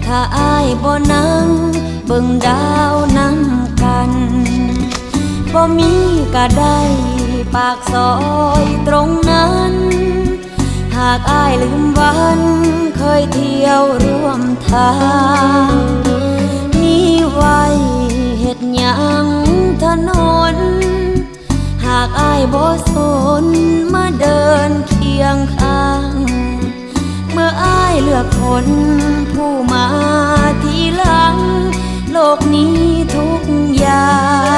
ถ้าอ้ายบ่นั่งเบิ่งดาวนำกันบ่มีก็ได้ปากซอยตรงนั้นหากอ้ายลืมวันเคยเที่ยวร่วมทางมีไว้เฮ็ดหยังถนนหากอ้ายบ่สนมาเดินเคียงข้างเมื่ออ้ายเลือกคนผู้มาทีหลังโลกนี้ทุกอย่าง